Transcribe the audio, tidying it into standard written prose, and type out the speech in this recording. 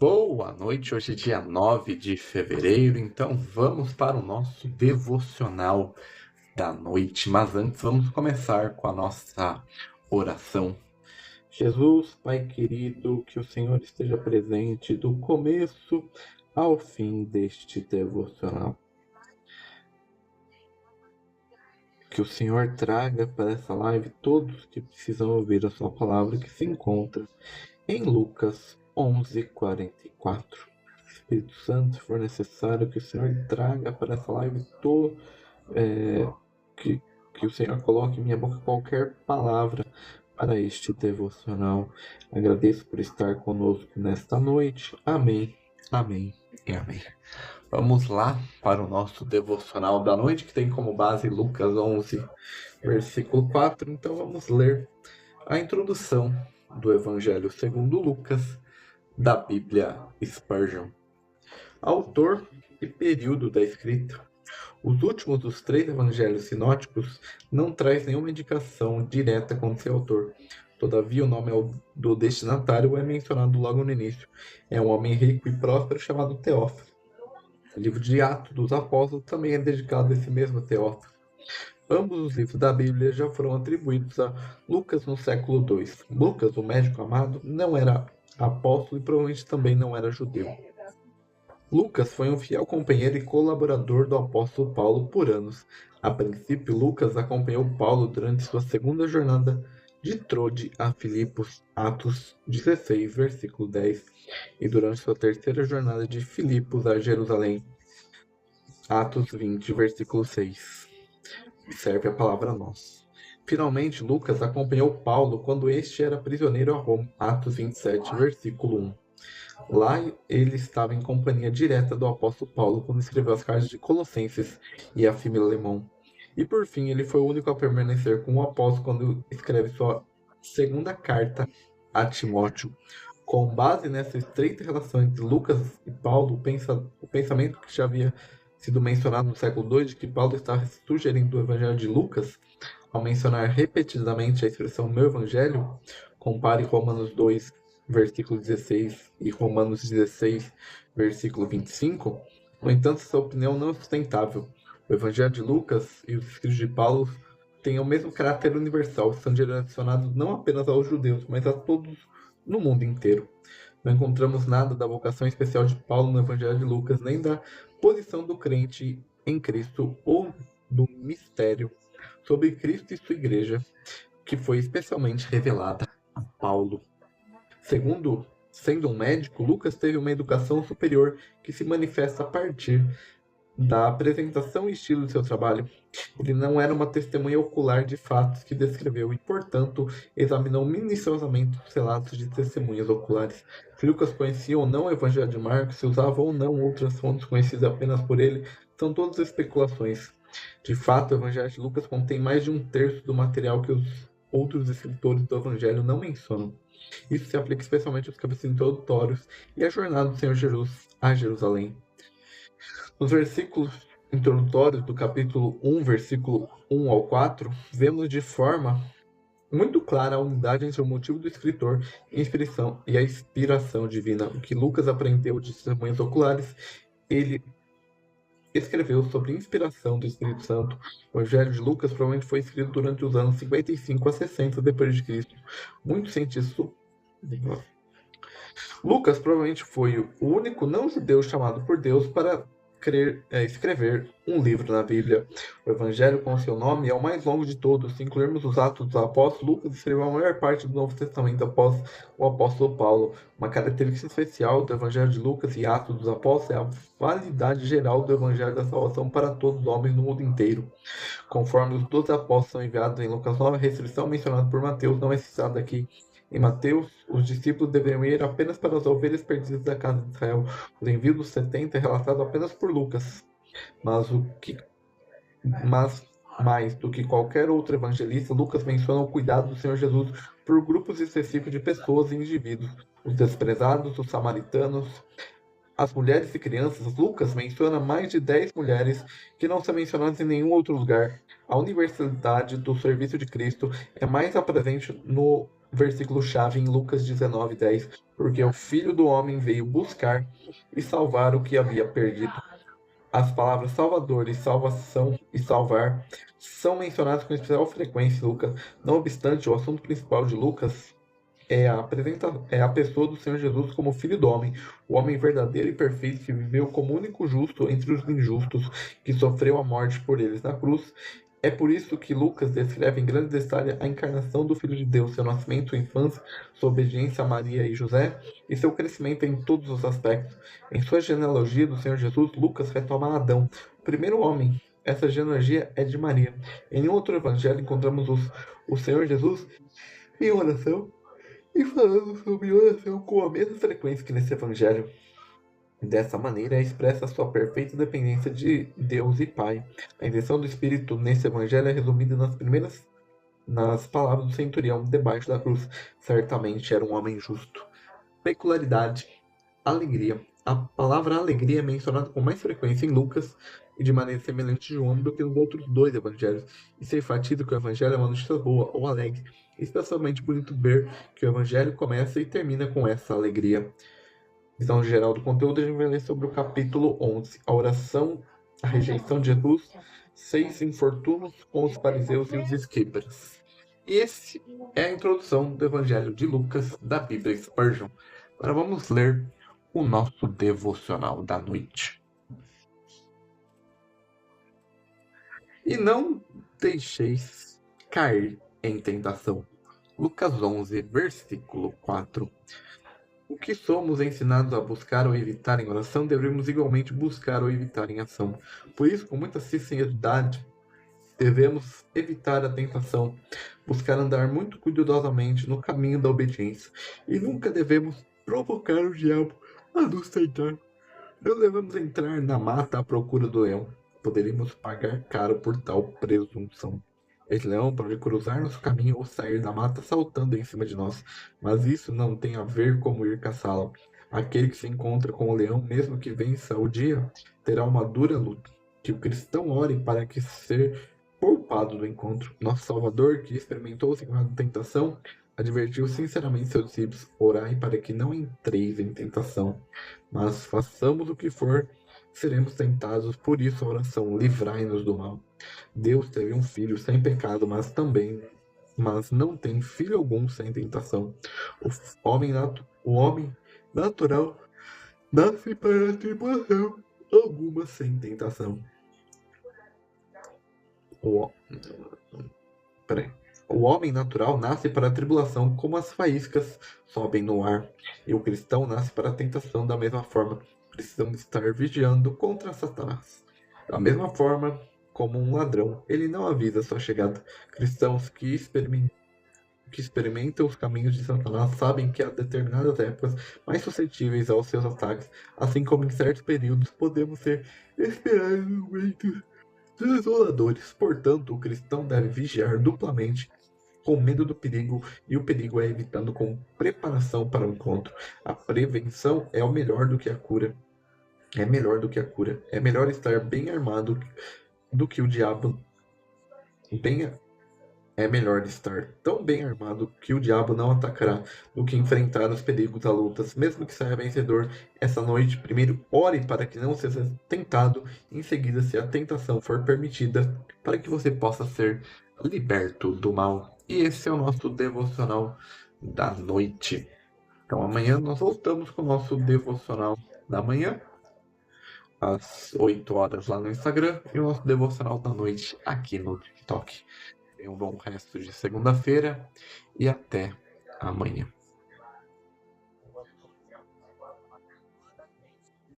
Boa noite, hoje é dia 9 de fevereiro, então vamos para o nosso devocional da noite. Mas antes, vamos começar com a nossa oração. Jesus, Pai querido, que o Senhor esteja presente do começo ao fim deste devocional. Que o Senhor traga para essa live todos que precisam ouvir a sua palavra, que se encontra em Lucas 11:44. Espírito Santo, se for necessário, que o Senhor traga para essa live que o Senhor coloque em minha boca qualquer palavra para este devocional. Agradeço por estar conosco nesta noite. Amém, amém e amém. Vamos lá para o nosso devocional da noite, que tem como base Lucas 11, versículo 4. Então vamos ler a introdução do Evangelho segundo Lucas, da Bíblia Spurgeon. Autor e período da escrita. Os últimos dos 3 evangelhos sinóticos não traz nenhuma indicação direta quanto seu autor. Todavia, o nome do destinatário é mencionado logo no início. É um homem rico e próspero chamado Teófilo. O livro de Atos dos Apóstolos também é dedicado a esse mesmo Teófilo. Ambos os livros da Bíblia já foram atribuídos a Lucas no século II. Lucas, o médico amado, não era apóstolo e provavelmente também não era judeu. Lucas foi um fiel companheiro e colaborador do apóstolo Paulo por anos. A princípio, Lucas acompanhou Paulo durante sua segunda jornada de Trode a Filipos, Atos 16, versículo 10, e durante sua terceira jornada de Filipos a Jerusalém, Atos 20, versículo 6. Serve a palavra a nós. Finalmente, Lucas acompanhou Paulo quando este era prisioneiro a Roma, Atos 27, versículo 1. Lá ele estava em companhia direta do apóstolo Paulo quando escreveu as cartas de Colossenses e a Filemão. E por fim, ele foi o único a permanecer com o apóstolo quando escreve sua segunda carta a Timóteo. Com base nessa estreita relação entre Lucas e Paulo, o pensamento que já havia sido mencionado no século II de que Paulo estava sugerindo o evangelho de Lucas, ao mencionar repetidamente a expressão meu evangelho, compare Romanos 2, versículo 16 e Romanos 16, versículo 25, no entanto, essa opinião não é sustentável. O Evangelho de Lucas e os escritos de Paulo têm o mesmo caráter universal, são direcionados não apenas aos judeus, mas a todos no mundo inteiro. Não encontramos nada da vocação especial de Paulo no Evangelho de Lucas, nem da posição do crente em Cristo ou do mistério sobre Cristo e sua igreja, que foi especialmente revelada a Paulo. Sendo um médico, Lucas teve uma educação superior que se manifesta a partir da apresentação e estilo de seu trabalho. Ele não era uma testemunha ocular de fatos que descreveu e, portanto, examinou minuciosamente os relatos de testemunhas oculares. Se Lucas conhecia ou não o Evangelho de Marcos, se usava ou não outras fontes conhecidas apenas por ele, são todas especulações. De fato, o Evangelho de Lucas contém mais de 1/3 do material que os outros escritores do Evangelho não mencionam. Isso se aplica especialmente aos capítulos introdutórios e à jornada do Senhor Jesus a Jerusalém. Nos versículos introdutórios do capítulo 1, versículo 1 ao 4, vemos de forma muito clara a unidade entre o motivo do escritor e a inspiração divina. O que Lucas aprendeu de testemunhas oculares, ele escreveu sobre inspiração do Espírito Santo. O Evangelho de Lucas provavelmente foi escrito durante os anos 55 a 60 depois de Cristo. Muitos cientistas Lucas provavelmente foi o único não-judeu chamado por Deus para escrever um livro na Bíblia. O Evangelho com seu nome é o mais longo de todos. Se incluirmos os Atos dos Apóstolos, Lucas escreveu a maior parte do Novo Testamento após o apóstolo Paulo. Uma característica especial do Evangelho de Lucas e Atos dos Apóstolos é a validade geral do Evangelho da salvação para todos os homens no mundo inteiro. Conforme os 12 apóstolos são enviados em Lucas 9, a restrição mencionada por Mateus não é citada aqui. Em Mateus, os discípulos deveriam ir apenas para as ovelhas perdidas da casa de Israel. O envio dos 70 é relatado apenas por Lucas. Mas mais do que qualquer outro evangelista, Lucas menciona o cuidado do Senhor Jesus por grupos específicos de pessoas e indivíduos. Os desprezados, os samaritanos, as mulheres e crianças. Lucas menciona mais de 10 mulheres que não são mencionadas em nenhum outro lugar. A universalidade do serviço de Cristo é mais presente no versículo-chave em Lucas 19:10, porque o Filho do Homem veio buscar e salvar o que havia perdido. As palavras Salvador e salvação e salvar são mencionadas com especial frequência em Lucas. Não obstante, o assunto principal de Lucas é a pessoa do Senhor Jesus como Filho do Homem, o homem verdadeiro e perfeito que viveu como único justo entre os injustos, que sofreu a morte por eles na cruz. É por isso que Lucas descreve em grande detalhe a encarnação do Filho de Deus, seu nascimento, sua infância, sua obediência a Maria e José e seu crescimento em todos os aspectos. Em sua genealogia do Senhor Jesus, Lucas retoma Adão, o primeiro homem. Essa genealogia é de Maria. Em nenhum outro evangelho encontramos o Senhor Jesus em oração e falando sobre oração com a mesma frequência que nesse evangelho. Dessa maneira, expressa sua perfeita dependência de Deus e Pai. A intenção do Espírito nesse evangelho é resumida nas palavras do centurião debaixo da cruz. Certamente era um homem justo. Peculiaridade, alegria. A palavra alegria é mencionada com mais frequência em Lucas e de maneira semelhante em João do que nos outros dois evangelhos. Isso enfatiza que o evangelho é uma notícia boa ou alegre. Especialmente bonito ver que o evangelho começa e termina com essa alegria. Visão geral do conteúdo, a gente vai ler sobre o capítulo 11, a oração, a rejeição de Jesus, 6 infortúnios com os fariseus e os escribas. Esse é a introdução do Evangelho de Lucas, da Bíblia Spurgeon. Agora vamos ler o nosso devocional da noite. E não deixeis cair em tentação. Lucas 11, versículo 4. O que somos ensinados a buscar ou evitar em oração, devemos igualmente buscar ou evitar em ação. Por isso, com muita sinceridade, devemos evitar a tentação, buscar andar muito cuidadosamente no caminho da obediência, e nunca devemos provocar o diabo a nos tentar. Não devemos entrar na mata à procura do leão. Poderíamos pagar caro por tal presunção. Esse leão pode cruzar nosso caminho ou sair da mata saltando em cima de nós, mas isso não tem a ver como ir caçá-lo. Aquele que se encontra com o leão, mesmo que vença o dia, terá uma dura luta. Que o cristão ore para que ser poupado do encontro. Nosso Salvador, que experimentou o signo da tentação, advertiu sinceramente seus discípulos: orai para que não entreis em tentação, mas façamos o que for, seremos tentados. Por isso a oração: livrai-nos do mal. Deus teve um filho sem pecado, mas não tem filho algum sem tentação. O homem natural nasce para a tribulação, alguma sem tentação. O homem natural nasce para a tribulação, como as faíscas sobem no ar, e o cristão nasce para a tentação da mesma forma. Precisamos estar vigiando contra Satanás. Da mesma forma, como um ladrão, ele não avisa sua chegada. Cristãos que experimentam os caminhos de Satanás sabem que há determinadas épocas mais suscetíveis aos seus ataques, assim como em certos períodos podemos ser esperados momentos desoladores. Portanto, o cristão deve vigiar duplamente, com medo do perigo, e o perigo é evitando com preparação para o encontro. A prevenção é melhor do que a cura. É melhor estar bem armado do que o diabo. É melhor estar tão bem armado que o diabo não atacará do que enfrentar os perigos da luta. Mesmo que saia vencedor essa noite, primeiro ore para que não seja tentado, em seguida, se a tentação for permitida, para que você possa ser liberto do mal. E esse é o nosso devocional da noite. Então amanhã nós voltamos com o nosso devocional da manhã, às 8 horas lá no Instagram, e o nosso devocional da noite aqui no TikTok. Tenham um bom resto de segunda-feira e até amanhã.